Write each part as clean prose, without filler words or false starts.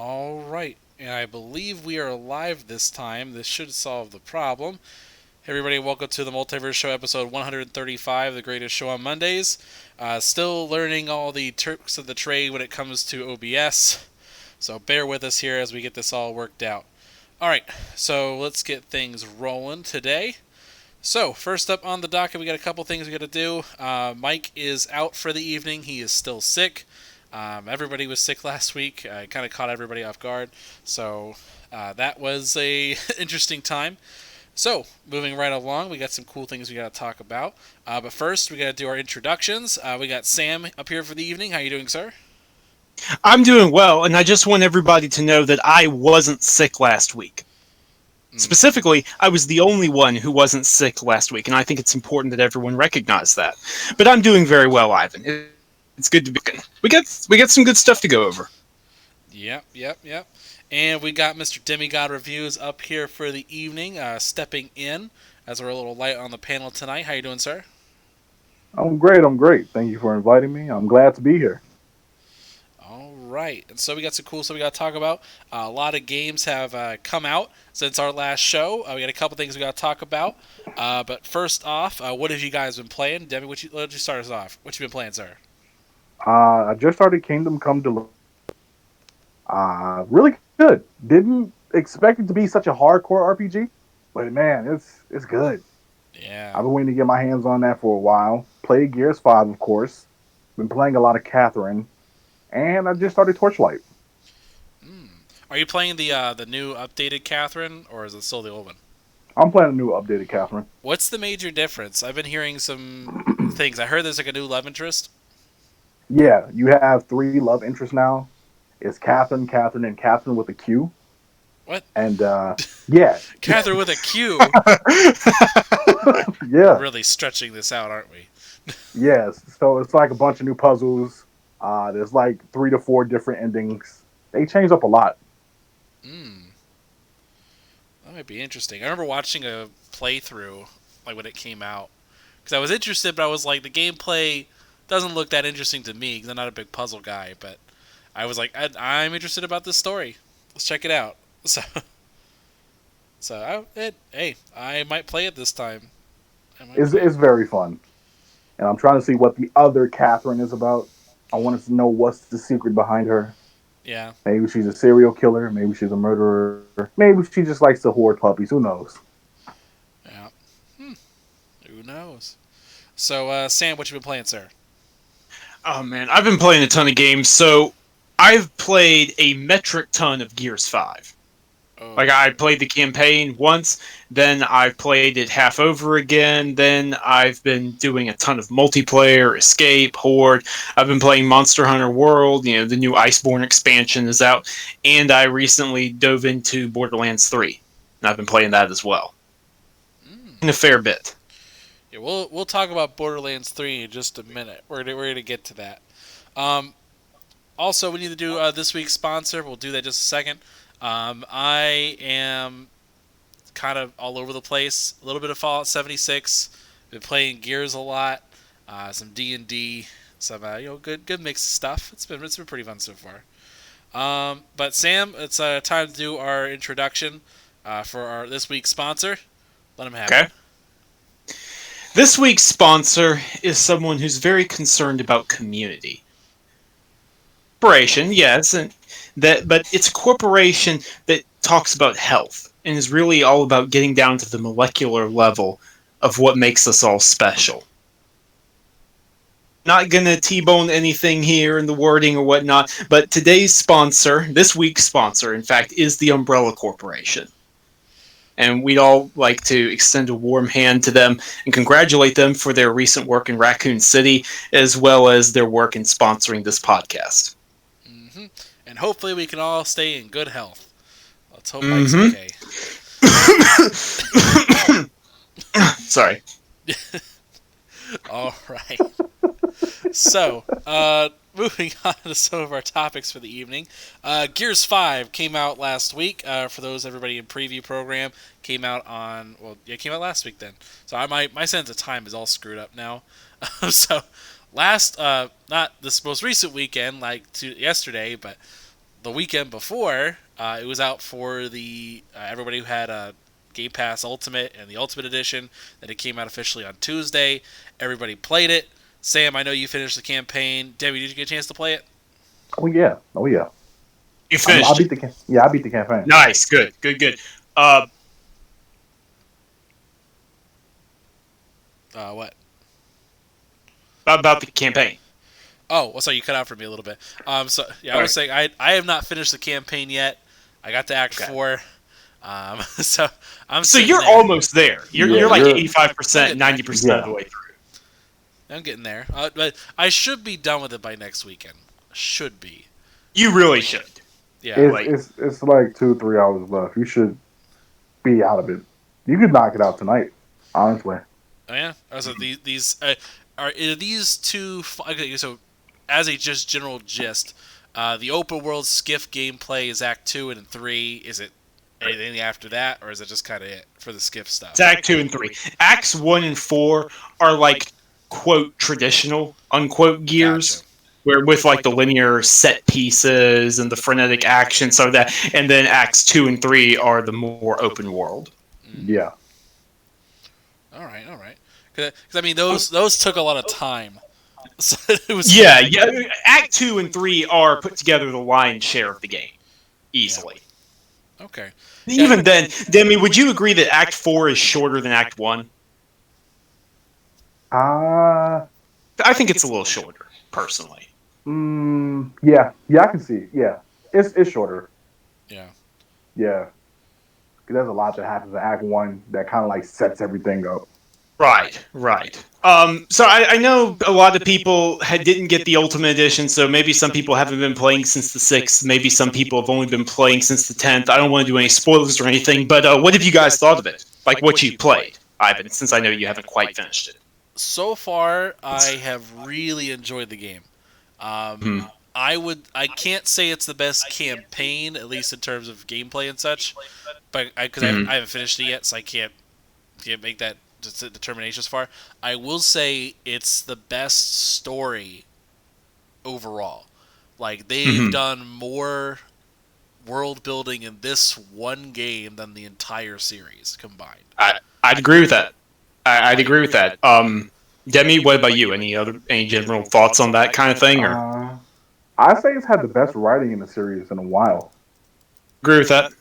All right, and I believe we are live this time. This should solve the problem. Hey everybody, welcome to the Multiverse Show, episode 135, the greatest show on Mondays. Still learning all the tricks of the trade when it comes to OBS, so bear with us here as we get this all worked out. All right, so let's get things rolling today. So, first up on the docket, we got a couple things we got to do. Mike is out for the evening. He is still sick. Everybody was sick last week. I kind of caught everybody off guard. So, that was a interesting time. So, moving right along, we got some cool things we got to talk about. But first, we got to do our introductions. We got Sam up here for the evening. How you doing, sir? I'm doing well, and I just want everybody to know that I wasn't sick last week. Specifically, I was the only one who wasn't sick last week, and I think it's important that everyone recognize that. But I'm doing very well, Ivan. It's good to be. We got some good stuff to go over. Yep. And we got Mr. Demigod Reviews up here for the evening, stepping in as we're a little light on the panel tonight. How you doing, sir? I'm great. Thank you for inviting me. I'm glad to be here. All right, and so we got some cool stuff we got to talk about. A lot of games have come out since our last show. We got a couple things we got to talk about. But first off, what have you guys been playing? Demi, let you start us off. What you been playing, sir? I just started Kingdom Come Deliverance. Really good. Didn't expect it to be such a hardcore RPG, but man, it's good. Yeah. I've been waiting to get my hands on that for a while. Played Gears 5, of course. Been playing a lot of Catherine, and I just started Torchlight. Are you playing the new updated Catherine, or is it still the old one? I'm playing a new updated Catherine. What's the major difference? I've been hearing some things. I heard there's like a new love interest. Yeah, you have 3 love interests now. It's Catherine, and Catherine with a Q. What? And yeah, Catherine with a Q. yeah. We're really stretching this out, aren't we? Yes. So it's like a bunch of new puzzles. There's like 3 to 4 different endings. They changed up a lot. That might be interesting. I remember watching a playthrough like when it came out because I was interested, but I was like, the gameplay doesn't look that interesting to me because I'm not a big puzzle guy. But I was like, I'm interested about this story. Let's check it out. Hey, I might play it this time. It's very fun. And I'm trying to see what the other Catherine is about. I wanted to know what's the secret behind her. Yeah. Maybe she's a serial killer. Maybe she's a murderer. Maybe she just likes to hoard puppies. Who knows? Yeah. Who knows? So, Sam, what you been playing, sir? Oh man, I've been playing a ton of games. So I've played a metric ton of Gears 5. Oh. Like, I played the campaign once, then I've played it half over again, then I've been doing a ton of multiplayer, Escape, Horde. I've been playing Monster Hunter World, the new Iceborne expansion is out, and I recently dove into Borderlands 3, and I've been playing that as well. In a fair bit. Yeah, we'll talk about Borderlands 3 in just a minute. We're gonna get to that. Also, we need to do this week's sponsor. We'll do that in just a second. I am kind of all over the place. A little bit of Fallout 76. Been playing Gears a lot. Some D&D. Some good mix of stuff. It's been pretty fun so far. But Sam, it's time to do our introduction for our this week's sponsor. Let him have it. This week's sponsor is someone who's very concerned about community. Corporation, yes, but it's a corporation that talks about health and is really all about getting down to the molecular level of what makes us all special. Not gonna T-bone anything here in the wording or whatnot, but today's sponsor, this week's sponsor, in fact, is the Umbrella Corporation. And we'd all like to extend a warm hand to them and congratulate them for their recent work in Raccoon City, as well as their work in sponsoring this podcast. And hopefully we can all stay in good health. Let's hope Mike's okay. Sorry. All right. So, moving on to some of our topics for the evening. Gears 5 came out last week. For those everybody in preview program, came out it came out last week then. So my sense of time is all screwed up now. So, not this most recent weekend, yesterday, but the weekend before, it was out for the everybody who had Game Pass Ultimate and the Ultimate Edition. Then it came out officially on Tuesday. Everybody played it. Sam, I know you finished the campaign. Debbie, did you get a chance to play it? Oh yeah. Oh yeah. You finished. I beat the I beat the campaign. Nice. Good. What? About the campaign. Oh, well, sorry, you cut out for me a little bit. So yeah, I All was saying I have not finished the campaign yet. I got to Act 4. So I'm. So you're there. almost there. You're like 85%, 90% of the way through. I'm getting there, but I should be done with it by next weekend. Should be. You really should. Yeah, it's like 2-3 hours left. You should be out of it. You could knock it out tonight, honestly. Oh yeah. So these are these two. Okay, so as a just general gist, the open world skiff gameplay is Act 2 and 3. Is it anything after that, or is it just kind of it for the skiff stuff? It's Act 2 and 3. Acts 1 and 4 are like quote traditional unquote Gears. Gotcha. Where with like the linear set pieces and the frenetic action, so that, and then Acts 2 and 3 are the more open world. Yeah. All right. Because I mean, those took a lot of time. So it was Yeah. Act 2 and 3 are put together the lion's share of the game, easily. Yeah. Okay. Even then, Demi, would you agree that Act 4 is shorter than Act 1? I think it's a little shorter, personally. Yeah, I can see. Yeah, it's shorter. Yeah. There's a lot that happens in Act 1 that kind of like sets everything up. Right. So I know a lot of people didn't get the Ultimate Edition, so maybe some people haven't been playing since the 6th. Maybe some people have only been playing since the 10th. I don't want to do any spoilers or anything, but what have you guys thought of it? Like what you played, Ivan, since I know you haven't quite finished it. So far, I have really enjoyed the game. I can't say it's the best campaign, at least in terms of gameplay and such, but because I haven't finished it yet, so I can't make that determination as far. I will say it's the best story overall. Like they've done more world building in this one game than the entire series combined. I'd agree with that. I'd agree with that. Demi, what about you? Any general thoughts on that kind of thing? Or I'd say it's had the best writing in the series in a while. Agree with that.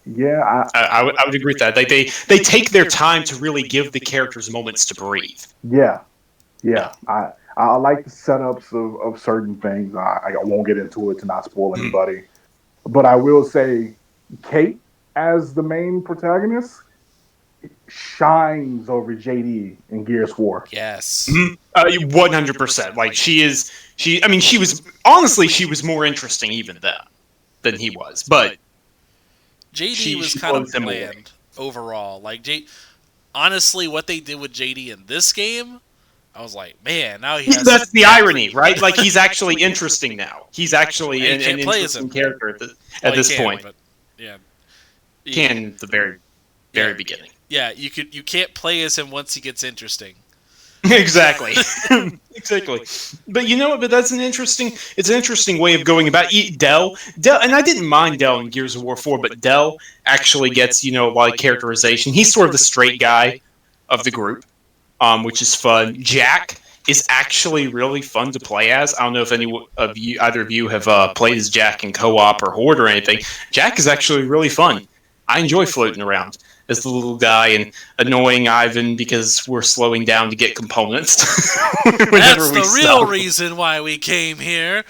Yeah, I would agree with that. They take their time to really give the characters moments to breathe. Yeah. I like the setups of certain things. I won't get into it to not spoil anybody, but I will say Kate as the main protagonist shines over JD in Gears 4. Yes. 100%. Like she was more interesting even then than he was. But JD was kind of bland overall. Like honestly, what they did with JD in this game, I was like, man, now he has... That's the irony, right? Like he's actually interesting now. He's actually an interesting character at this point. But, yeah. Can at the very beginning. Yeah, you can't play as him once he gets interesting. Exactly. Exactly. But you know what? But it's an interesting way of going about it. Dell, and I didn't mind Dell in Gears of War 4, but Dell actually gets, a lot of characterization. He's sort of the straight guy of the group, which is fun. Jack is actually really fun to play as. I don't know if either of you have played as Jack in co-op or Horde or anything. Jack is actually really fun. I enjoy floating around as the little guy and annoying Ivan because we're slowing down to get components. That's the real reason why we came here.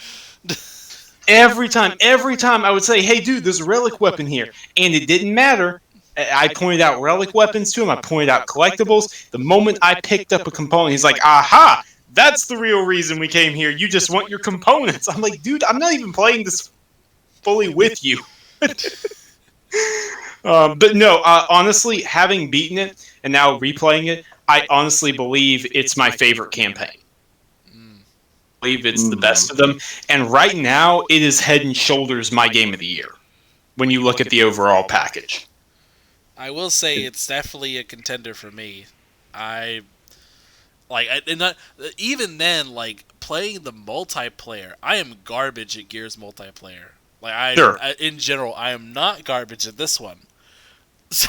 Every time I would say, hey dude, there's a relic weapon here. And it didn't matter. I pointed out relic weapons to him. I pointed out collectibles. The moment I picked up a component, he's like, aha, that's the real reason we came here. You just want your components. I'm like, dude, I'm not even playing this fully with you. But no, honestly, having beaten it and now replaying it, I honestly believe it's my favorite campaign. I believe it's the best of them. And right now, it is head and shoulders my game of the year when you look at the overall package. I will say it's definitely a contender for me. Even then, like playing the multiplayer, I am garbage at Gears multiplayer. Like Sure. in general, I am not garbage at this one. So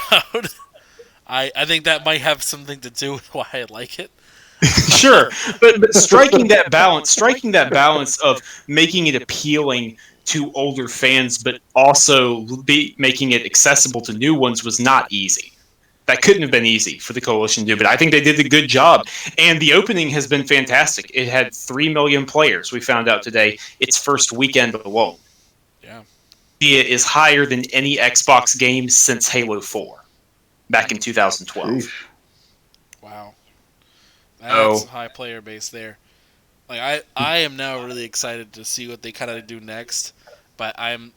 I think that might have something to do with why I like it. Sure, but striking that balance of making it appealing to older fans, but also making it accessible to new ones was not easy. That couldn't have been easy for the Coalition to do, but I think they did a good job. And the opening has been fantastic. It had 3 million players, we found out today, its first weekend alone. Yeah. It is higher than any Xbox game since Halo 4 back in 2012. Sheesh. Wow. That's a high player base there. Like I am now really excited to see what they kind of do next, but I'm.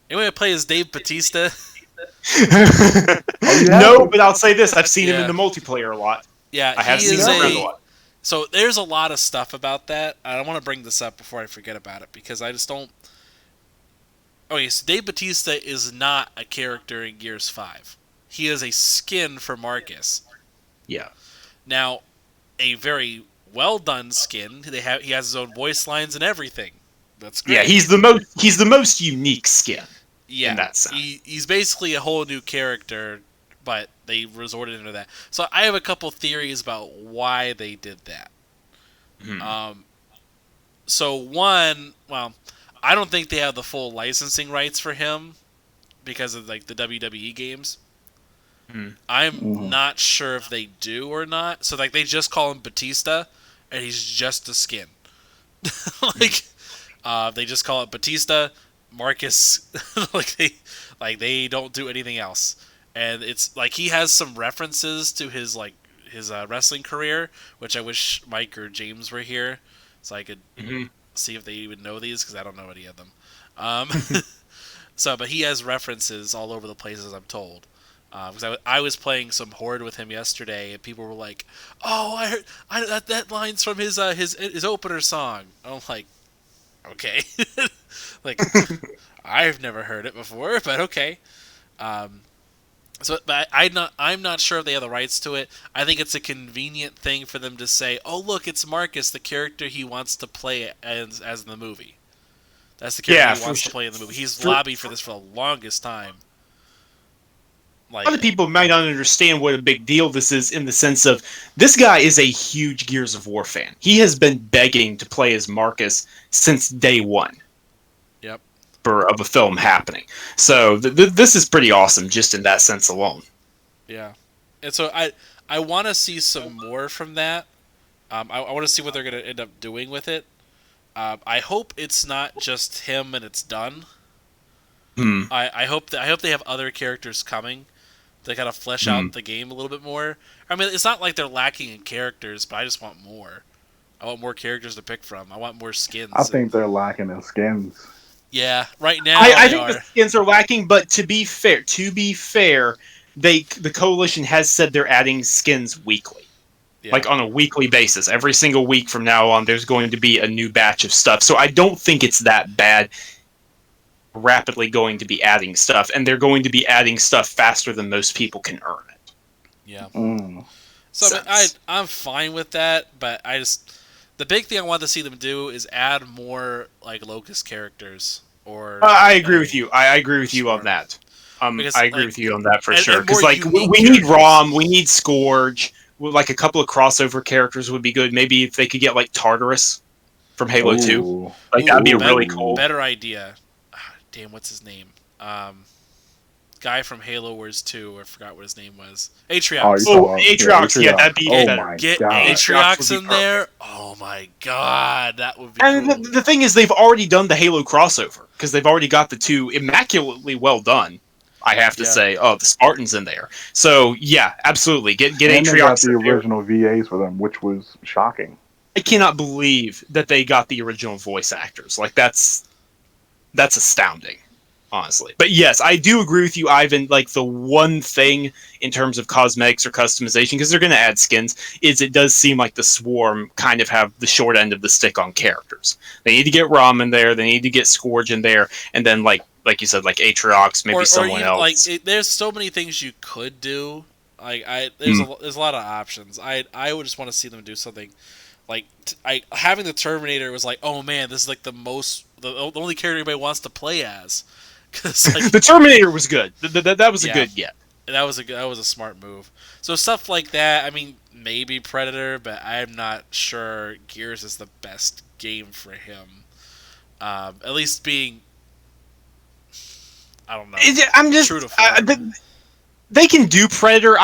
Anyone to play as Dave Bautista? No, but I'll say this: I've seen him in the multiplayer a lot. Yeah, I have seen him around a lot. So there's a lot of stuff about that. I want to bring this up before I forget about it because I just don't. Okay, so Dave Bautista is not a character in Gears 5. He is a skin for Marcus. Yeah. Now, a very well done skin. He has his own voice lines and everything. That's great. Yeah, he's the most unique skin. Yeah, in that sense. He's basically a whole new character, but they resorted into that. So I have a couple theories about why they did that. So one, well, I don't think they have the full licensing rights for him because of like the WWE games. I'm not sure if they do or not. So like they just call him Batista, and he's just a skin. They just call it Batista, Marcus. they don't do anything else, and it's like he has some references to his wrestling career, which I wish Mike or James were here so I could see if they even know these because I don't know any of them. But he has references all over the place, as I'm told. Because I was playing some Horde with him yesterday, and people were like, "Oh, I heard that line's from his opener song." I'm like, okay, like I've never heard it before, but okay. But I'm not sure if they have the rights to it. I think it's a convenient thing for them to say, "Oh, look, it's Marcus, the character he wants to play as in the movie." That's the character he wants to play in the movie. He's lobbied for this for the longest time. Like, other people might not understand what a big deal this is in the sense of this guy is a huge Gears of War fan. He has been begging to play as Marcus since day one. Yep. Of a film happening. So this is pretty awesome just in that sense alone. Yeah. And so I want to see some more from that. I want to see what they're going to end up doing with it. I hope it's not just him and it's done. I hope they have other characters coming to kind of flesh out the game a little bit more. I mean, it's not like they're lacking in characters, but I just want more. I want more characters to pick from. I want more skins. I think they're lacking in skins. Yeah, right now I think the skins are lacking. But to be fair, the Coalition has said they're adding skins weekly, like on a weekly basis. Every single week from now on, there's going to be a new batch of stuff. So I don't think it's that bad. Rapidly going to be adding stuff, and they're going to be adding stuff faster than most people can earn it. Yeah. So I'm fine with that, but the big thing I want to see them do is add more like Locust characters. Or I agree with you. I agree with you on that. Because, I agree with you on that for sure. Because we characters. need Rom, we need Scourge. Like a couple of crossover characters would be good. Maybe if they could get like Tartarus from Halo 2, that'd be really cool. Better idea. Damn, what's his name? Guy from Halo Wars 2. I forgot what his name was. Atriox. Atriox. Yeah, that'd be better. Get Atriox in there. Oh my god, that would be. And cool. the thing is, they've already done the Halo crossover because they've already got the two immaculately well done. I have to say, the Spartans in there. So yeah, absolutely, get Atriox. They got the original VAs for them, which was shocking. I cannot believe that they got the original voice actors. Like that's astounding, honestly. But yes, I do agree with you, Ivan. Like the one thing in terms of cosmetics or customization, because they're going to add skins, is it does seem like the Swarm kind of have the short end of the stick on characters. They need to get Rom in there. They need to get Scourge in there, and then like you said, like Atriox, maybe someone else. Like there's so many things you could do. Like there's a lot of options. I would just want to see them do something. Like having the Terminator was like, oh man, this is like the most the only character anybody wants to play as. Cause like The Terminator was good. That was a good get. that was a smart move. So stuff like that. I mean, maybe Predator, but I'm not sure Gears is the best game for him. At least being, I don't know. I'm just true to form. they can do Predator.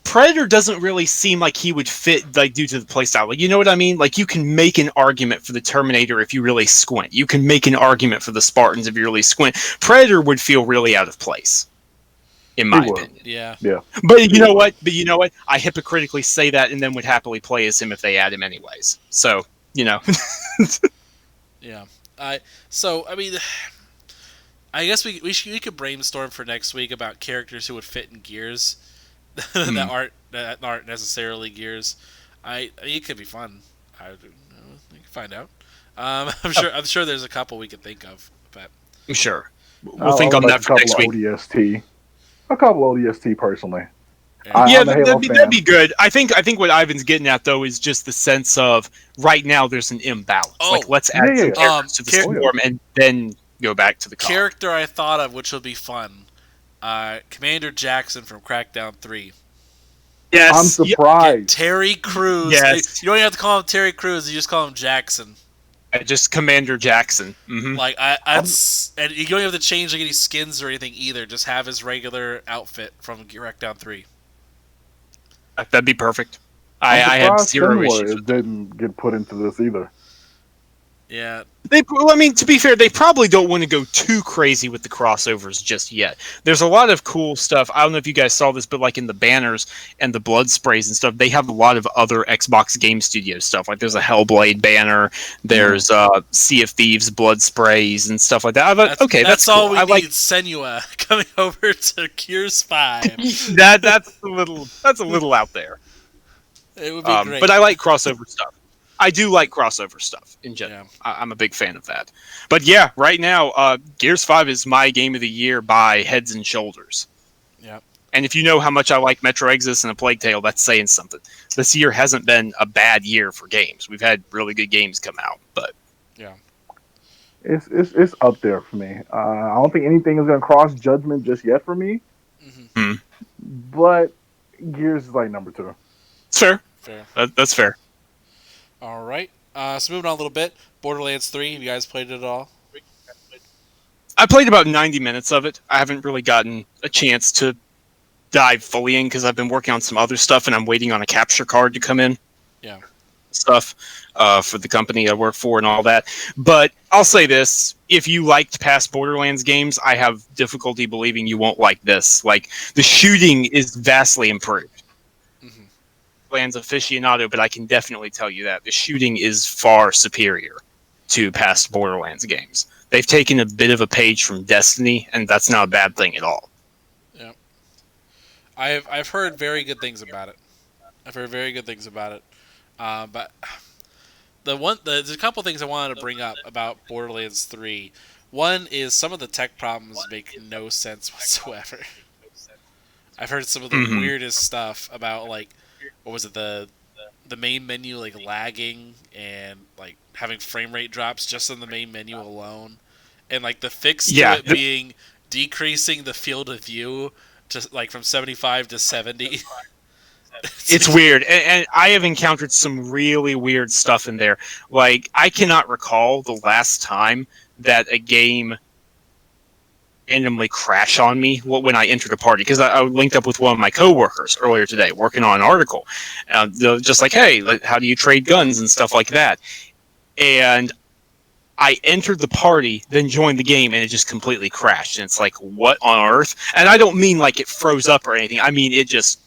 Predator doesn't really seem like he would fit, like, due to the playstyle. Like, you know what I mean? Like, you can make an argument for the Terminator if you really squint. You can make an argument for the Spartans if you really squint. Predator would feel really out of place, in my opinion. Yeah. But you know what? I hypocritically say that and then would happily play as him if they add him anyways. So, you know. Yeah. So, I mean, I guess we could brainstorm for next week about characters who would fit in Gears. that aren't necessarily Gears. It could be fun. We can find out. I'm sure there's a couple we could think of, but I'm sure we'll think on that for next week. A couple ODST personally. Yeah, that'd be good. I think what Ivan's getting at though is just the sense of right now there's an imbalance. Like, let's add some characters to the swarm and then go back to the character I thought of, which will be fun. Commander Jackson from Crackdown 3. Yes, I'm surprised. Terry Crews. Yes. You don't even have to call him Terry Crews. You just call him Jackson. Just Commander Jackson. Mm-hmm. Like and you don't have to change like any skins or anything either. Just have his regular outfit from Crackdown 3. That'd be perfect. I have zero issues. It didn't get put into this either. Yeah. To be fair, they probably don't want to go too crazy with the crossovers just yet. There's a lot of cool stuff. I don't know if you guys saw this, but like in the banners and the blood sprays and stuff, they have a lot of other Xbox Game Studio stuff. Like there's a Hellblade banner, there's Sea of Thieves blood sprays and stuff like that. That's cool. All we need. Senua coming over to Gears 5. That's a little out there. It would be great. But I like crossover stuff. I do like crossover stuff in general. Yeah. I'm a big fan of that. But yeah, right now, Gears 5 is my game of the year by heads and shoulders. Yeah. And if you know how much I like Metro Exodus and A Plague Tale, that's saying something. This year hasn't been a bad year for games. We've had really good games come out, but yeah, it's up there for me. I don't think anything is going to cross Judgment just yet for me. Mm-hmm. But Gears is like number 2. It's fair. That's fair. All right. So moving on a little bit, Borderlands 3. Have you guys played it at all? I played about 90 minutes of it. I haven't really gotten a chance to dive fully in because I've been working on some other stuff and I'm waiting on a capture card to come in. Yeah. Stuff for the company I work for and all that. But I'll say this. If you liked past Borderlands games, I have difficulty believing you won't like this. Like, the shooting is vastly improved. Borderlands aficionado, but I can definitely tell you that the shooting is far superior to past Borderlands games. They've taken a bit of a page from Destiny, and that's not a bad thing at all. Yeah, I've heard very good things about it. But there's a couple things I wanted to bring up about Borderlands 3. One is some of the tech problems make no sense whatsoever. I've heard some of the weirdest stuff about, like, what was it, the main menu, like, lagging and, like, having frame rate drops just in the main menu alone. And, like, the fix to it being decreasing the field of view to, like, from 75 to 70. It's weird. And I have encountered some really weird stuff in there. Like, I cannot recall the last time that a game randomly crash on me when I entered a party, because I linked up with one of my coworkers earlier today working on an article, just like, hey, how do you trade guns and stuff like that. And I entered the party, then joined the game, and it just completely crashed. And it's like, what on earth? And I don't mean like it froze up or anything. I mean it just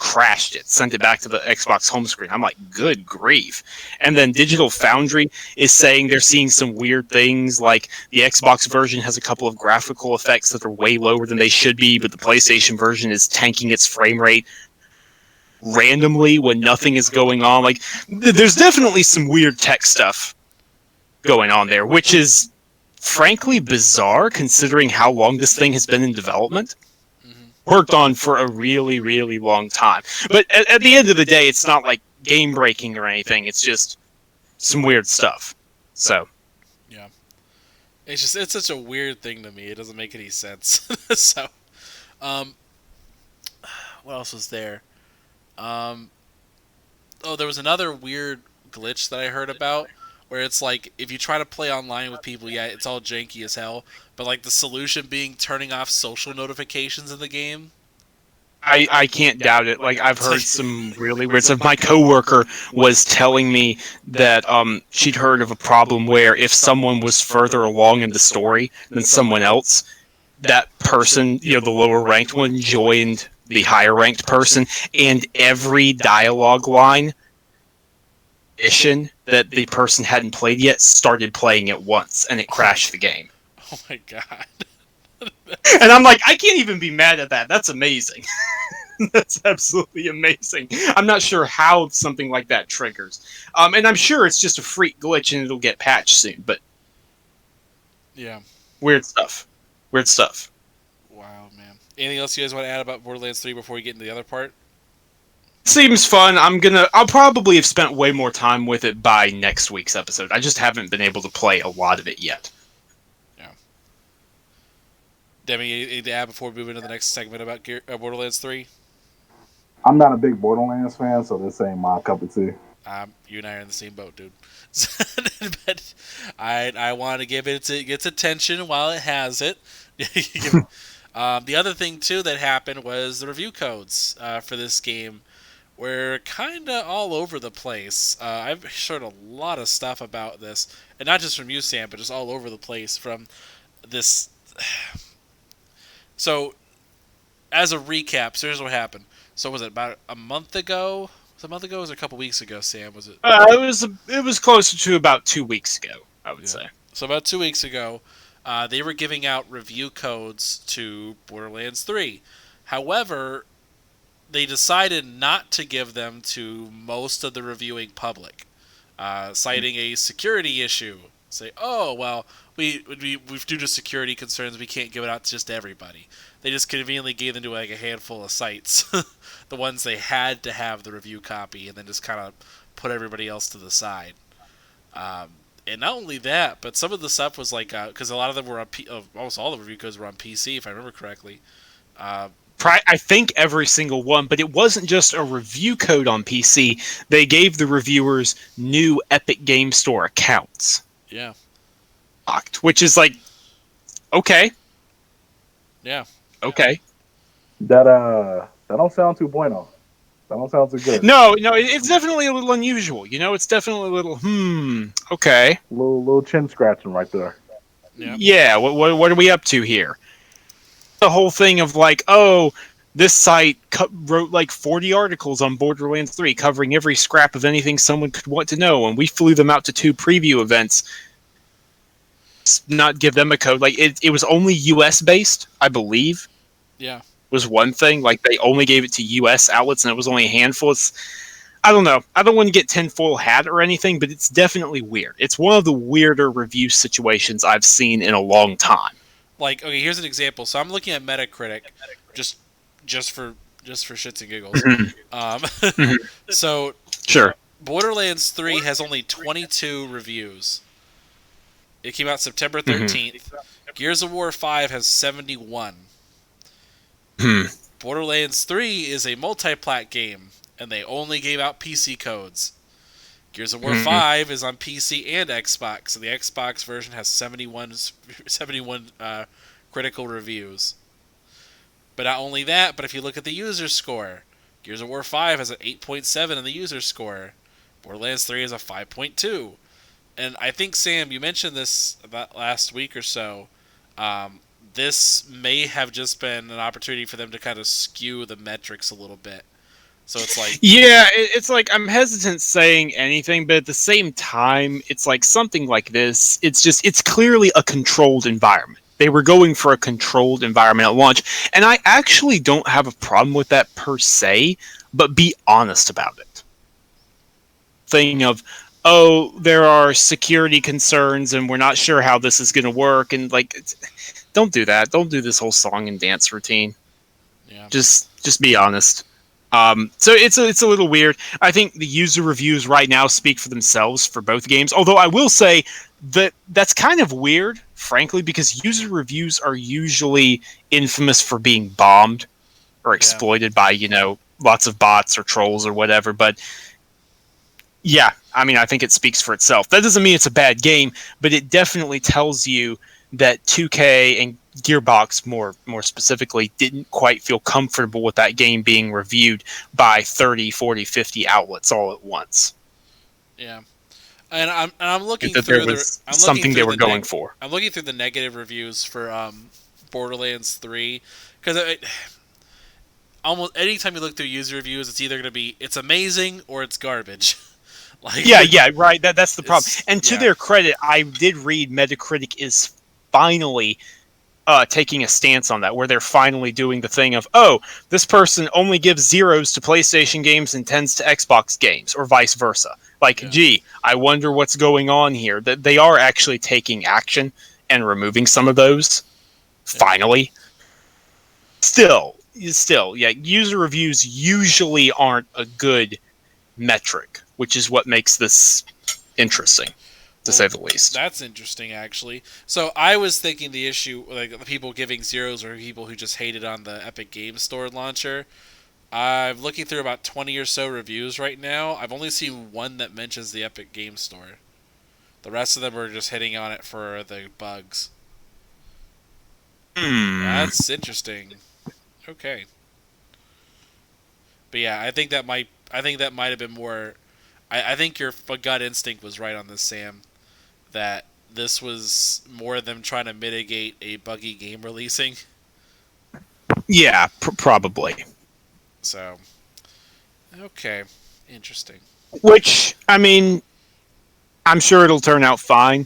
crashed it, sent it back to the Xbox home screen. I'm like, good grief. And then Digital Foundry is saying they're seeing some weird things, like the Xbox version has a couple of graphical effects that are way lower than they should be, but the PlayStation version is tanking its frame rate randomly when nothing is going on. Like, there's definitely some weird tech stuff going on there, which is frankly bizarre considering how long this thing has been in development. Worked on for a really, really long time. But at the end of the day, it's not like game breaking or anything. It's just some weird stuff. So, it's such a weird thing to me. It doesn't make any sense. So, um, what else was there? Um, oh, there was another weird glitch that I heard about where it's like if you try to play online with people, yeah, it's all janky as hell. But like the solution being turning off social notifications in the game. I can't doubt it. Like I've It's heard like, some really weird stuff. My coworker was telling me that she'd heard of a problem where if someone was further along in the story than someone else, that person, the lower ranked one, joined the higher ranked person, and every dialogue line mission that the person hadn't played yet started playing at once, and it crashed the game. oh my god. And I'm like, I can't even be mad at that. That's amazing. That's absolutely amazing. I'm not sure how something like that triggers. And I'm sure it's just a freak glitch and it'll get patched soon, but Yeah. weird stuff. Weird stuff. Wow, man. Anything else you guys want to add about Borderlands 3 before we get into the other part? Seems fun. I'll probably have spent way more time with it by next week's episode. I just haven't been able to play a lot of it yet. Yeah. Demi, anything to add before we move into the next segment about Borderlands 3? I'm not a big Borderlands fan, so this ain't my cup of tea. You and I are in the same boat, dude. But I want to give it its attention while it has it. The other thing too that happened was the review codes for this game were kind of all over the place. I've heard a lot of stuff about this, and not just from you, Sam, but just all over the place from this. So, as a recap, so here's what happened. So was it about a month ago? Was it a month ago? Or was it a couple weeks ago, Sam? Was it? It was closer to about 2 weeks ago, I would say. So about 2 weeks ago, they were giving out review codes to Borderlands 3. However, they decided not to give them to most of the reviewing public, citing a security issue. Say, oh well, we due to security concerns, we can't give it out to just everybody. They just conveniently gave them to like a handful of sites, the ones they had to have the review copy, and then just kind of put everybody else to the side. And not only that, but some of the stuff was like, because a lot of them were on, almost all the review codes were on PC, if I remember correctly. I think every single one, but it wasn't just a review code on PC. They gave the reviewers new Epic Game Store accounts. Yeah. Which is like, okay. Yeah. Okay. That don't sound too bueno. That don't sound too good. No, it's definitely a little unusual. It's definitely a little, okay. Little chin scratching right there. Yeah. Yeah, what are we up to here? The whole thing of like, oh, this site wrote like 40 articles on Borderlands 3 covering every scrap of anything someone could want to know, and we flew them out to 2 preview events. Not give them a code. Like, it was only US based, I believe. Yeah. Was one thing. Like, they only gave it to US outlets, and it was only a handful. I don't know. I don't want to get tinfoil hat or anything, but it's definitely weird. It's one of the weirder review situations I've seen in a long time. Like, okay, here's an example. So I'm looking at Metacritic, just for shits and giggles. So Sure. Borderlands 3 has only 22 reviews. It came out September 13th. Gears of War 5 has 71. Borderlands 3 is a multi-plat game, and they only gave out PC codes. Gears of War 5 is on PC and Xbox, and the Xbox version has 71 critical reviews. But not only that, but if you look at the user score, Gears of War 5 has an 8.7 in the user score. Borderlands 3 is a 5.2. And I think, Sam, you mentioned this about last week or so. This may have just been an opportunity for them to kind of skew the metrics a little bit. So it's like... Yeah, it's like I'm hesitant saying anything, but at the same time, it's like something like this. It's clearly a controlled environment. They were going for a controlled environment at launch. And I actually don't have a problem with that per se, but be honest about it. Thing of, oh, there are security concerns and we're not sure how this is going to work. And like, don't do that. Don't do this whole song and dance routine. Yeah. Just be honest. So it's a little weird. I think the user reviews right now speak for themselves for both games. Although I will say that that's kind of weird, frankly, because user reviews are usually infamous for being bombed or exploited by, lots of bots or trolls or whatever. But yeah, I mean, I think it speaks for itself. That doesn't mean it's a bad game, but it definitely tells you that 2K and Gearbox more specifically didn't quite feel comfortable with that game being reviewed by 30, 40, 50 outlets all at once. Yeah. And I'm looking that through there was something they were going for. I'm looking through the negative reviews for Borderlands 3 because almost anytime you look through user reviews, it's either going to be it's amazing or it's garbage. Yeah, right. That's the problem. And to their credit, I did read Metacritic is finally taking a stance on that, where they're finally doing the thing of, this person only gives zeros to PlayStation games and tens to Xbox games, or vice versa. Gee, I wonder what's going on here. That they are actually taking action and removing some of those. Finally. Still, yeah, user reviews usually aren't a good metric, which is what makes this interesting, to say the least. That's interesting, actually. So I was thinking the issue, like the people giving zeros, or people who just hated on the Epic Games Store launcher. I'm looking through about 20 or so reviews right now. I've only seen one that mentions the Epic Games Store. The rest of them are just hitting on it for the bugs. That's interesting. Okay. But yeah, I think that might have been more. I think your gut instinct was right on this, Sam. That this was more them trying to mitigate a buggy game releasing. Yeah, probably. So, okay, interesting. Which, I mean, I'm sure it'll turn out fine.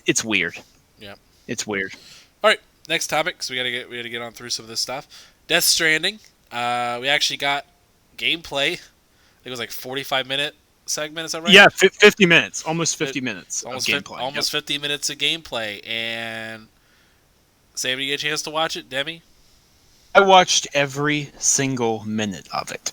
It's weird. Yeah, it's weird. All right, next topic. So we gotta get on through some of this stuff. Death Stranding. We actually got gameplay. I think it was like 45-minute segment. Is that right? Yeah, 50 minutes, almost 50 minutes of gameplay. Almost 50 minutes of gameplay. And Sam, did you get a chance to watch it, Demi? I watched every single minute of it.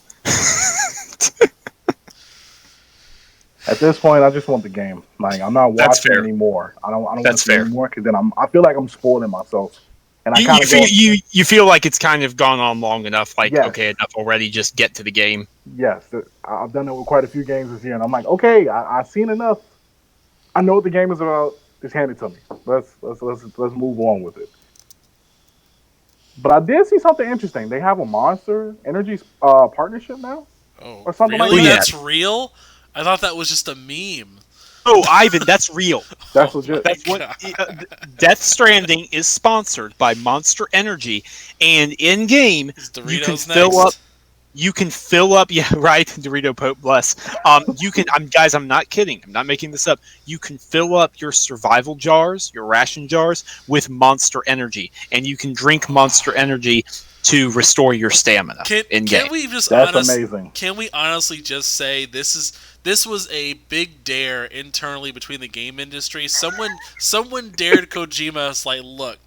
At this point, I just want the game. Like, I'm not watching anymore. I don't want to see anymore because then I feel like I'm spoiling myself. And you feel like it's kind of gone on long enough. Like, okay, enough already. Just get to the game. Yes, I've done it with quite a few games this year, and I'm like, okay, I've seen enough. I know what the game is about. Just hand it to me. Let's move on with it. But I did see something interesting. They have a Monster Energy partnership now, or something like that. That's real? I thought that was just a meme. Oh, Ivan, that's real. That's legit. That's what Death Stranding is sponsored by Monster Energy, and in game you can fill up. You can fill up, yeah, right, Dorito Pope, bless. You can, guys, I'm not kidding. I'm not making this up. You can fill up your survival jars, your ration jars, with Monster Energy, and you can drink Monster Energy to restore your stamina in game. Can we just amazing. Can we honestly just say this was a big dare internally between the game industry? Someone dared Kojima. It's like, look,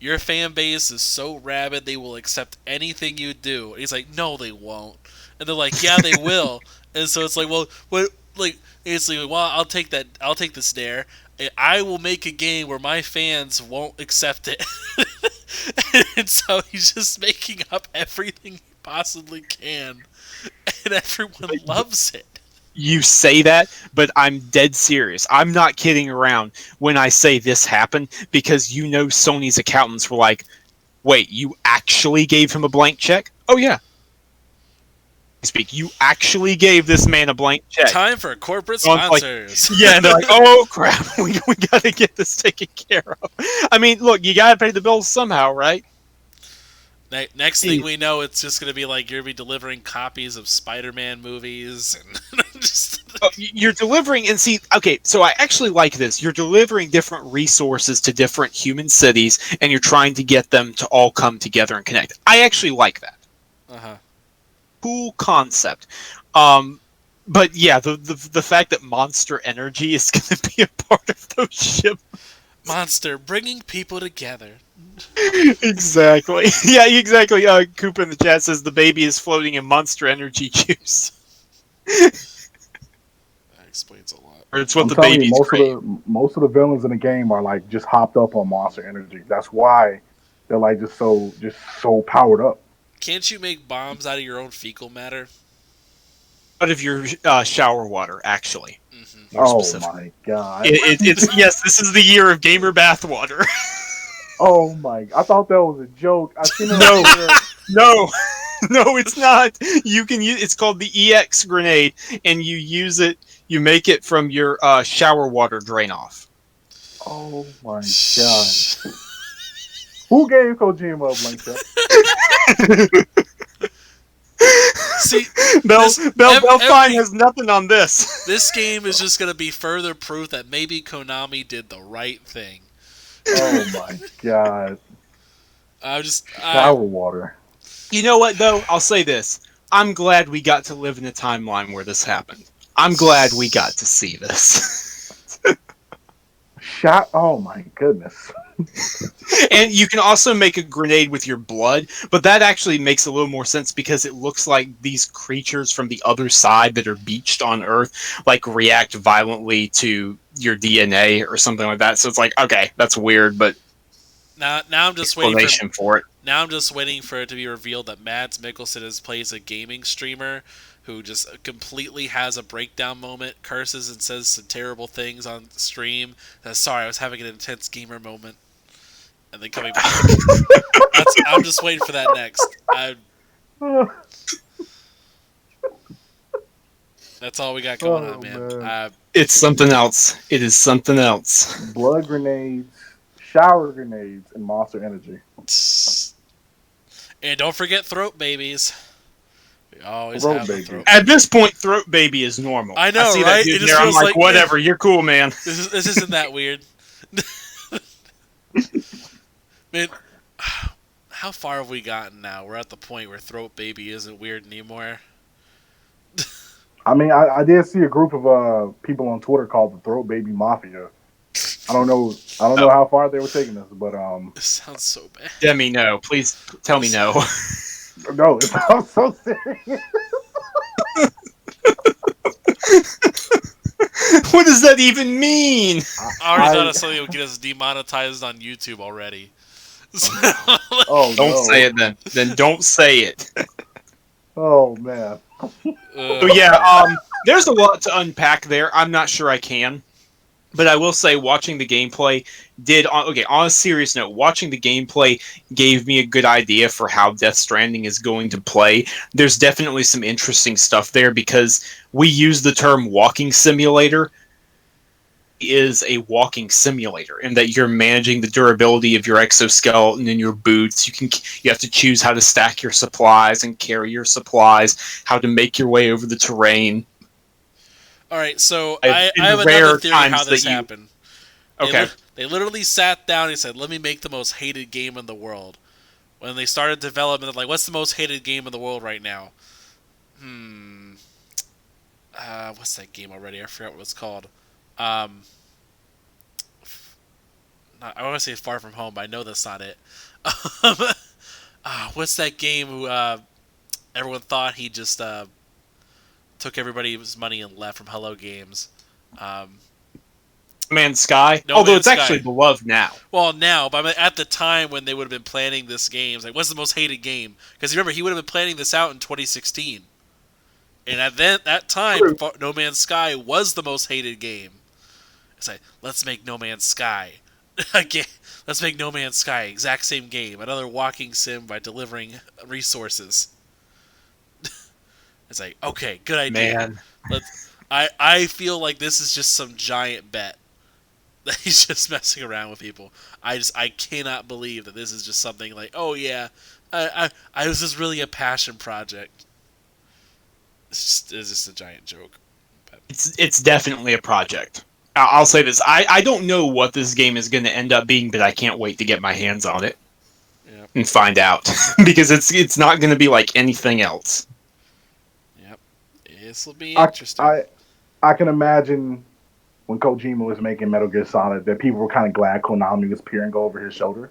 your fan base is so rabid they will accept anything you do. And he's like, no, they won't. And they're like, yeah, they will. And so it's like, well, what? Like, it's like, well, I'll take that. I'll take this dare. I will make a game where my fans won't accept it. And so he's just making up everything he possibly can, and everyone loves it. You say that, but I'm dead serious. I'm not kidding around when I say this happened, because Sony's accountants were like, wait, you actually gave him a blank check? Oh, yeah. You actually gave this man a blank check. Time for corporate sponsors. Yeah, and they're like, oh, crap, we got to get this taken care of. I mean, look, you got to pay the bills somehow, right? Next thing we know, it's just going to be like you're going to be delivering copies of Spider-Man movies. And you're delivering, and see, okay, so I actually like this. You're delivering different resources to different human cities, and you're trying to get them to all come together and connect. I actually like that. Uh-huh. Cool concept. But yeah, the fact that Monster Energy is going to be a part of those ships. Monster, bringing people together. Exactly. Yeah, exactly. Koopa in the chat says the baby is floating in Monster Energy juice. That explains a lot. Or it's what I'm the telling you, babies crave. most of the villains in the game are like just hopped up on Monster Energy. That's why they're like just so powered up. Can't you make bombs out of your own fecal matter? Out of your shower water, actually. Hmm. More Oh specifically. my god. It's yes, this is the year of gamer bathwater. Oh my! I thought that was a joke. I seen it on No, Twitter. no, no, it's not. You can use it's called the EX grenade, and you use it. You make it from your shower water drain off. Oh my god! Who gave Kojima a blank check? See, Bell Fine every has nothing on this. this game is just gonna be further proof that maybe Konami did the right thing. Oh my god! I Shower water. You know what though? I'll say this. I'm glad we got to live in a timeline where this happened. I'm glad we got to see this. Shot. Oh my goodness. And you can also make a grenade with your blood, but that actually makes a little more sense because it looks like these creatures from the other side that are beached on Earth like react violently to your DNA or something like that. So it's like, okay, that's weird, but now I'm just explanation for it. Now I'm just waiting for it to be revealed that Mads Mikkelsen plays a gaming streamer who just completely has a breakdown moment, curses and says some terrible things on stream. Sorry, I was having an intense gamer moment, and then coming back. I'm just waiting for that next. That's all we got going on, man. It's something else. It is something else. Blood grenades, shower grenades, and Monster Energy. And don't forget throat babies. We always Throat have baby. the throat. At this point, throat baby is normal. I know, I see right? That dude It there, just I'm feels like, like whatever. You're cool, man. This isn't that weird. Man, how far have we gotten now? We're at the point where throat baby isn't weird anymore. I mean, I did see a group of people on Twitter called the Throat Baby Mafia. I don't know how far they were taking this, but This sounds so bad. Demi, no. Please tell me no. no, it sounds so serious. What does that even mean? I already thought of something that would get us demonetized on YouTube already. Oh, Don't no. say it then. Then don't say it. Oh man. So yeah, there's a lot to unpack there. I'm not sure I can. But I will say, watching the gameplay on a serious note, watching the gameplay gave me a good idea for how Death Stranding is going to play. There's definitely some interesting stuff there because we use the term walking simulator. It is a walking simulator in that you're managing the durability of your exoskeleton and your boots. You have to choose how to stack your supplies and carry your supplies, how to make your way over the terrain. All right, so I have another theory how this happened. Okay. They literally sat down and said, let me make the most hated game in the world. When they started development, they're like, what's the most hated game in the world right now? What's that game already? I forgot what it's called. I want to say Far From Home, but I know that's not it. What's that game who everyone thought he just took everybody's money and left from Hello Games? No Man's Sky? No Although Man's it's Sky. actually beloved now. Well, now, but I mean, at the time when they would have been planning this game, it's like, what's the most hated game? Because remember, he would have been planning this out in 2016. And at that time, No Man's Sky was the most hated game. It's like, let's make No Man's Sky. Again, let's make No Man's Sky, exact same game. Another walking sim by delivering resources. It's like, okay, good idea. Man. I feel like this is just some giant bet that he's just messing around with people. I cannot believe that this is just something like, oh yeah, I was just really a passion project. It's just a giant joke. But It's definitely a project. I'll say this. I don't know what this game is going to end up being, but I can't wait to get my hands on it and find out. Because it's not going to be like anything else. Yep. This will be interesting. I can imagine when Kojima was making Metal Gear Solid that people were kind of glad Konami was peering over his shoulder.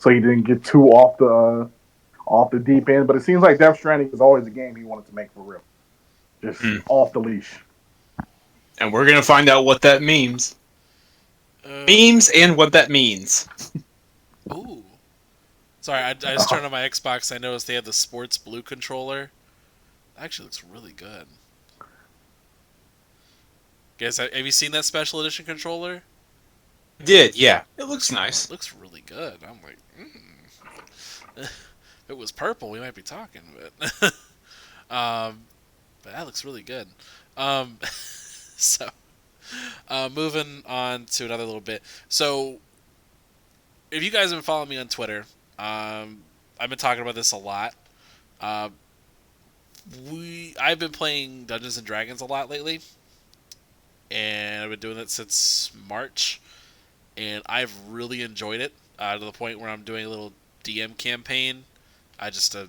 so he didn't get too off the deep end. But it seems like Death Stranding is always a game he wanted to make for real, just off the leash. And we're gonna find out what that means. Memes and what that means. Ooh. Sorry, I just turned on my Xbox. I noticed they have the Sports Blue controller. It actually looks really good. Guys, have you seen that special edition controller? Did, yeah. It looks nice. It looks really good. I'm like, if it was purple, we might be talking, but but that looks really good. So, moving on to another little bit. So, if you guys have been following me on Twitter, I've been talking about this a lot. I've been playing Dungeons and Dragons a lot lately, and I've been doing it since March, and I've really enjoyed it to the point where I'm doing a little DM campaign, just to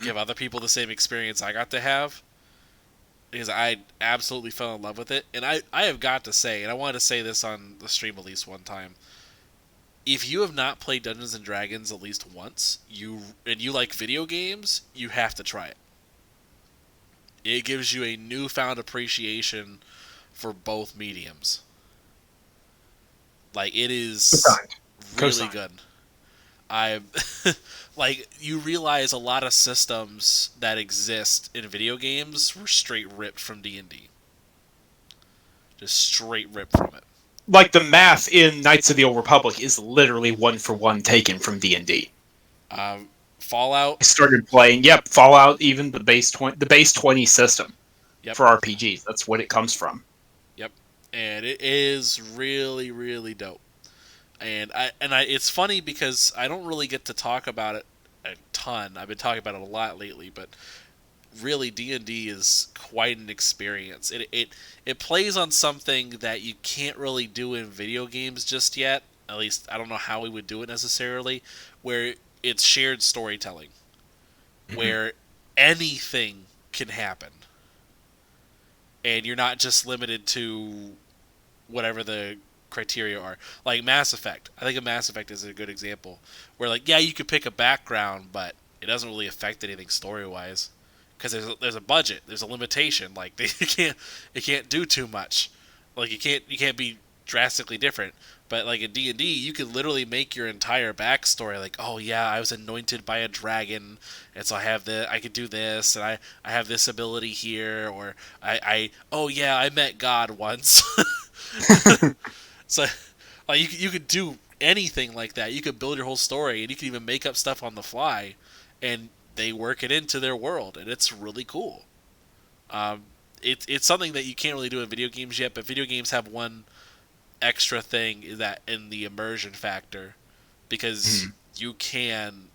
give other people the same experience I got to have, because I absolutely fell in love with it. And I have got to say, and I wanted to say this on the stream at least one time, if you have not played Dungeons and Dragons at least once, you like video games, you have to try it. It gives you a newfound appreciation for both mediums. Like, it is really good. Like, you realize a lot of systems that exist in video games were straight ripped from D&D. Just straight ripped from it. Like, the math in Knights of the Old Republic is literally one for one taken from D&D. Fallout. I started playing, Fallout, even the base 20 system for RPGs. That's what it comes from. Yep, and it is really, really dope. And it's funny because I don't really get to talk about it a ton. I've been talking about it a lot lately, but really D&D is quite an experience. It plays on something that you can't really do in video games just yet. At least I don't know how we would do it necessarily, where it's shared storytelling, where anything can happen, and you're not just limited to whatever the criteria are. Like Mass Effect. I think Mass Effect is a good example, where like, yeah, you could pick a background, but it doesn't really affect anything story-wise, because there's a budget, there's a limitation. Like, it can't do too much. Like, you can't be drastically different. But like in D&D, you could literally make your entire backstory like, oh yeah, I was anointed by a dragon, and so I could do this, and I have this ability here, or oh yeah, I met God once. So, like, you could do anything like that. You could build your whole story, and you can even make up stuff on the fly, and they work it into their world, and it's really cool. It's something that you can't really do in video games yet, but video games have one extra thing that in the immersion factor, because you can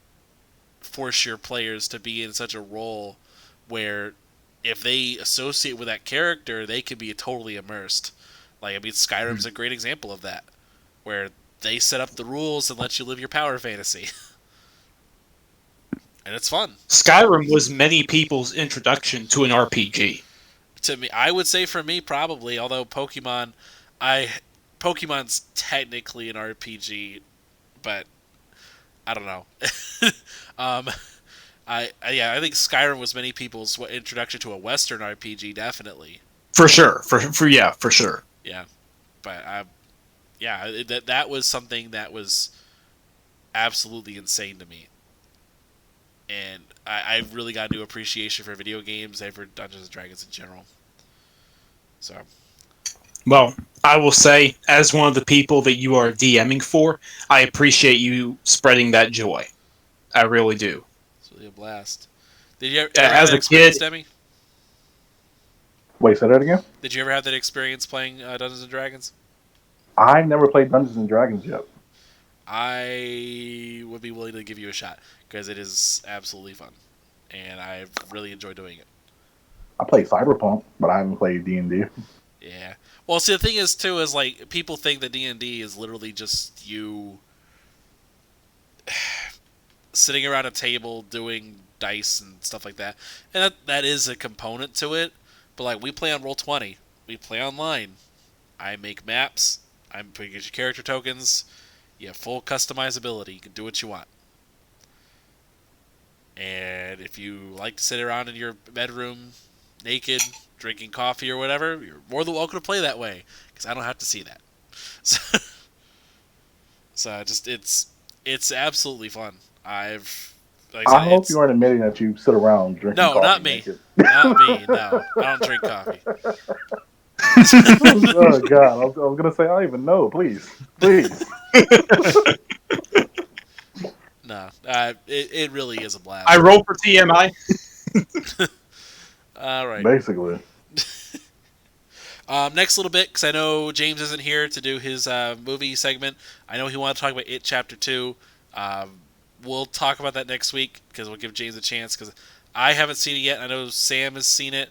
force your players to be in such a role where if they associate with that character, they can be totally immersed. Like, I mean, Skyrim's a great example of that, where they set up the rules and let you live your power fantasy. And it's fun. Skyrim was many people's introduction to an RPG. To me, I would say for me, probably, although Pokemon's technically an RPG, but I don't know. I think Skyrim was many people's introduction to a Western RPG, definitely. For sure, for sure. Yeah, but that was something that was absolutely insane to me, and I really got a new appreciation for video games and for Dungeons and Dragons in general. So, well, I will say, as one of the people that you are DMing for, I appreciate you spreading that joy. I really do. It's really a blast. Did you ever as have a kid, Demi? Wait, say that again? Did you ever have that experience playing Dungeons and Dragons? I never played Dungeons and Dragons yet. I would be willing to give you a shot, because it is absolutely fun, and I've really enjoyed doing it. I played Cyberpunk, but I haven't played D&D. Yeah. Well, see, the thing is, too, is, like, people think that D&D is literally just you sitting around a table doing dice and stuff like that. And that is a component to it. But, like, we play on Roll20. We play online. I make maps. I get your character tokens. You have full customizability. You can do what you want. And if you like to sit around in your bedroom naked, drinking coffee or whatever, you're more than welcome to play that way, because I don't have to see that. So, it's absolutely fun. Like I I said, hope you aren't admitting that you sit around drinking no, coffee not me, naked. not me. No, I don't drink coffee. Oh God, I was gonna say I don't even know. Please, please. No, it really is a I blast. roll for TMI. All right. Basically, Next little bit, because I know James isn't here to do his movie segment. I know he wanted to talk about It Chapter 2. We'll talk about that next week, because we'll give James a chance, because I haven't seen it yet. I know Sam has seen it.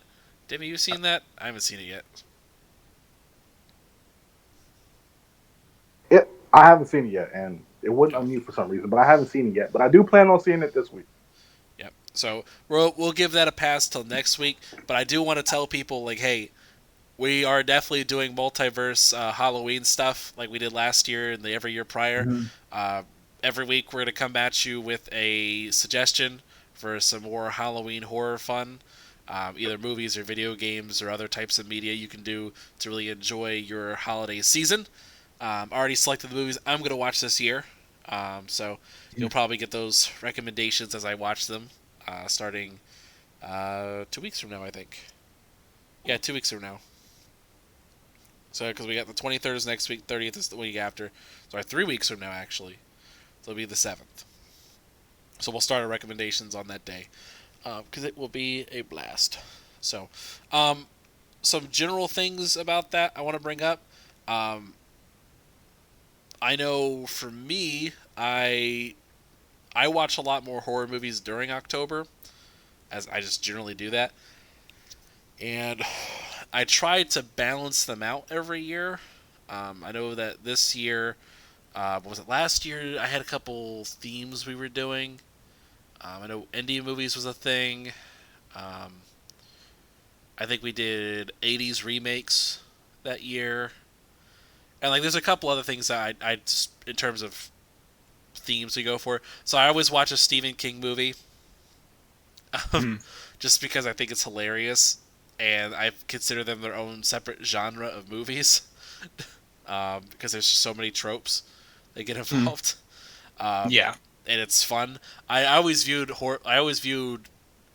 Demi, you seen that? I haven't seen it yet. I haven't seen it yet, and it wouldn't unmute for some reason, but I haven't seen it yet. But I do plan on seeing it this week. Yep. So we'll give that a pass till next week. But I do want to tell people, like, hey, we are definitely doing multiverse Halloween stuff like we did last year and the every year prior. Mm-hmm. Every week we're going to come at you with a suggestion for some more Halloween horror fun. Either movies or video games or other types of media you can do to really enjoy your holiday season. Already selected the movies I'm going to watch this year. So you'll probably get those recommendations as I watch them starting 2 weeks from now, I think. Yeah, 2 weeks from now. So, because we got the 23rd is next week, 30th is the week after. Sorry, 3 weeks from now, actually. So it'll be the 7th. So we'll start our recommendations on that day. Because it will be a blast. So, some general things about that I want to bring up. I know for me, I watch a lot more horror movies during October, as I just generally do that. And I try to balance them out every year. I know that this year, was it last year? I had a couple themes we were doing. I know indie movies was a thing. I think we did 80s remakes that year. And like, there's a couple other things that I just, in terms of themes we go for. So I always watch a Stephen King movie, just because I think it's hilarious, and I consider them their own separate genre of movies, because there's just so many tropes that get involved. Yeah. And it's fun. I always viewed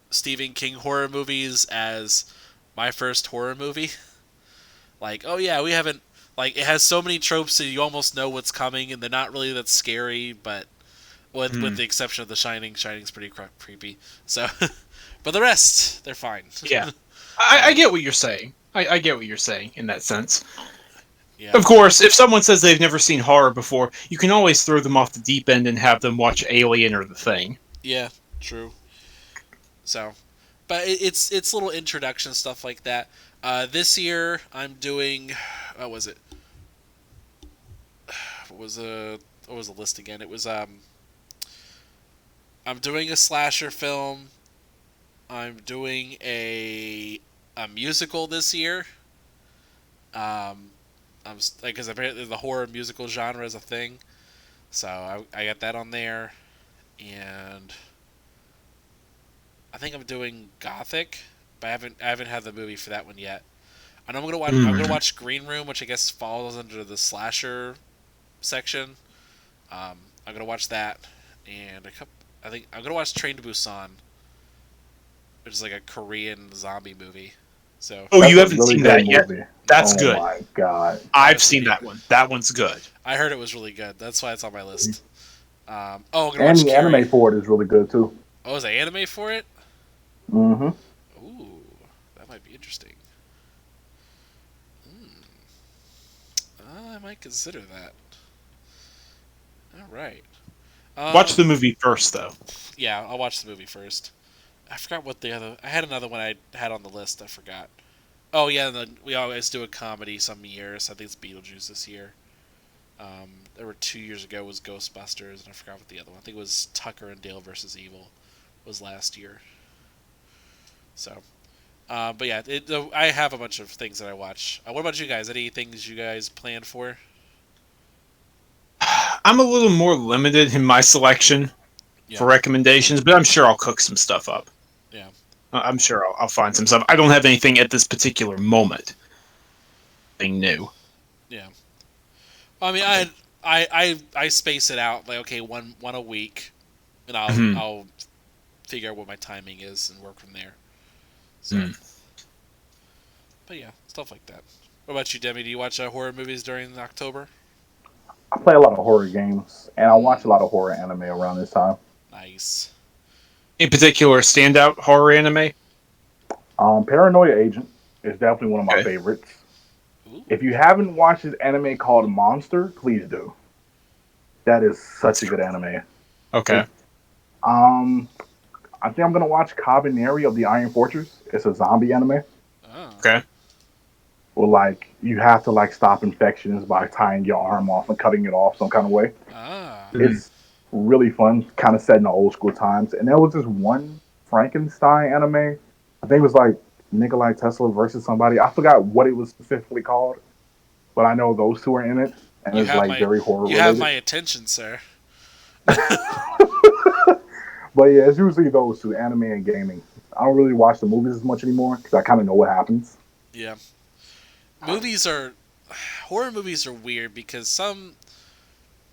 Stephen King horror movies as my first horror movie. Like, oh yeah, we haven't, like, it has so many tropes that you almost know what's coming, and they're not really that scary, but with the exception of The Shining. Shining's pretty creepy. So, but the rest, they're fine. Yeah. I get what you're saying. I get what you're saying in that sense. Yeah. Of course, if someone says they've never seen horror before, you can always throw them off the deep end and have them watch Alien or The Thing. Yeah, true. So, but it's little introduction stuff like that. This year I'm doing, what was it? What was the list again? It was I'm doing a slasher film. I'm doing a musical this year. I'm like, because apparently the horror musical genre is a thing, so I got that on there, and I think I'm doing Gothic, but I haven't had the movie for that one yet. I know I'm gonna watch Green Room, which I guess falls under the slasher section. I'm gonna watch that, and I think I'm gonna watch Train to Busan, which is like a Korean zombie movie. So Oh, That's you a haven't really seen good that yet? movie. That's Oh good. my God. I've seen that one. That one's good. I heard it was really good. That's why it's on my list. I'm gonna And watch the Carrie. anime for it is really good too. Oh, is there anime for it? Mm-hmm. Ooh, that might be interesting. I might consider that. All right. Watch the movie first, though. Yeah, I'll watch the movie first. I forgot what the other. I had another one I had on the list. I forgot. Oh yeah, and then we always do a comedy some years. I think it's Beetlejuice this year. There were 2 years ago was Ghostbusters, and I forgot what the other one. I think it was Tucker and Dale versus Evil was last year. So, but yeah, I have a bunch of things that I watch. What about you guys? Any things you guys planned for? I'm a little more limited in my selection Yeah. for recommendations, but I'm sure I'll cook some stuff up. Yeah. I'm sure I'll find some stuff. I don't have anything at this particular moment. Thing new. Yeah. I mean, I space it out like, okay, one a week, and I'll figure out what my timing is and work from there. So, but yeah, stuff like that. What about you, Demi? Do you watch horror movies during October? I play a lot of horror games, and I watch a lot of horror anime around this time. Nice. In particular, standout horror anime. Paranoia Agent is definitely one of my Okay. favorites. Ooh. If you haven't watched this anime called Monster, please do. That is such a good anime. Okay. I think I'm gonna watch Cabaneri of the Iron Fortress. It's a zombie anime. Oh. Okay. Well, like you have to like stop infections by tying your arm off and cutting it off some kind of way. Ah. It's really fun, kind of set in the old school times. And there was this one Frankenstein anime. I think it was like Nikolai Tesla versus somebody. I forgot what it was specifically called, but I know those two are in it, and You it's have like very horror You related. have my attention, sir. But yeah, it's usually those two, anime and gaming. I don't really watch the movies as much anymore because I kind of know what happens. Yeah. Horror movies are weird because some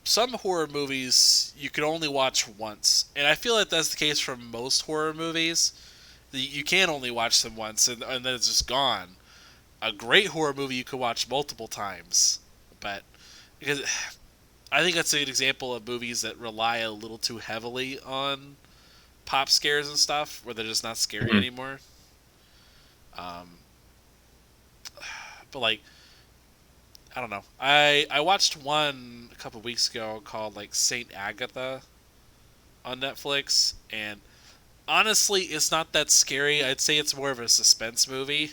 horror movies you can only watch once, and I feel like that's the case for most horror movies. You can only watch them once, and then it's just gone. A great horror movie you could watch multiple times, but because I think that's a good example of movies that rely a little too heavily on pop scares and stuff, where they're just not scary anymore. But like, I don't know. I watched one a couple weeks ago called like Saint Agatha on Netflix, and honestly, it's not that scary. I'd say it's more of a suspense movie.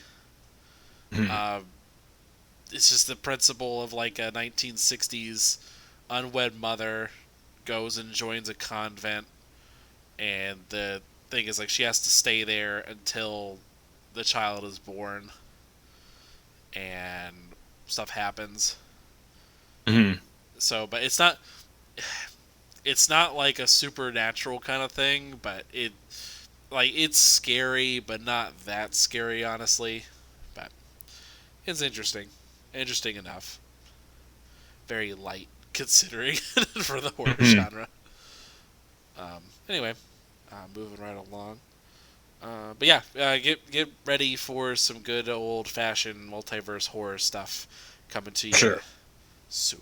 It's just the principle of like a 1960s unwed mother goes and joins a convent, and the thing is like she has to stay there until the child is born, and stuff happens. So, but it's not like a supernatural kind of thing, but it's scary, but not that scary, honestly. But it's interesting enough. Very light considering for the horror genre. Anyway, moving right along. But yeah, get ready for some good old fashioned multiverse horror stuff coming to you soon.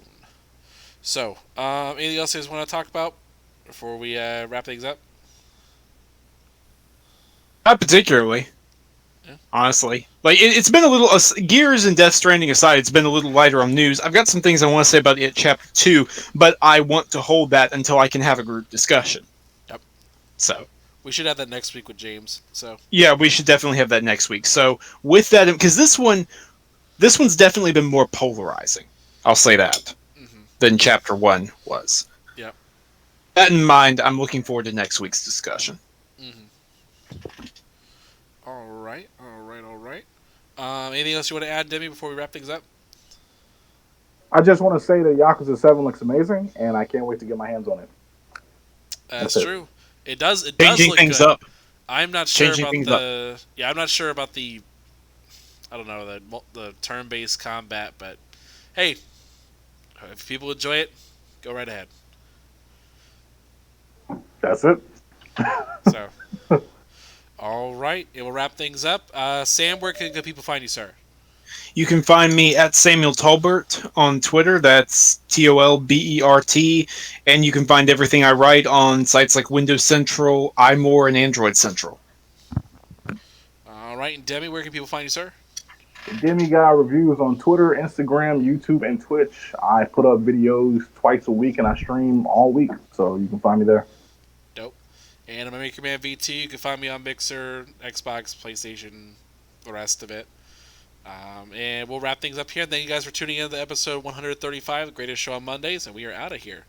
So, anything else you guys want to talk about before we wrap things up? Not particularly. Yeah. Honestly. Like, it's been a little... Gears and Death Stranding aside, it's been a little lighter on news. I've got some things I want to say about it, Chapter 2, but I want to hold that until I can have a group discussion. Yep. So... We should have that next week with James. So yeah, we should definitely have that next week. So with that, because this one's definitely been more polarizing. I'll say that than Chapter 1 was. Yep. That in mind, I'm looking forward to next week's discussion. All right. Anything else you want to add, Demi, before we wrap things up? I just want to say that Yakuza 7 looks amazing, and I can't wait to get my hands on it. That's true. It does Changing look things good. up. I'm not sure Changing about things the. Up. Yeah, I'm not sure about the. I don't know the turn-based combat, but hey, if people enjoy it, go right ahead. That's it. So, all right, it will wrap things up. Sam, where can people find you, sir? You can find me at Samuel Tolbert on Twitter. That's TOLBERT. And you can find everything I write on sites like Windows Central, iMore, and Android Central. All right, and Demi, where can people find you, sir? Demiguy Reviews on Twitter, Instagram, YouTube, and Twitch. I put up videos twice a week, and I stream all week, so you can find me there. Dope. And I'm Maker Man VT. You can find me on Mixer, Xbox, PlayStation, the rest of it. And we'll wrap things up here. Thank you guys for tuning in to episode 135, the greatest show on Mondays, and we are out of here.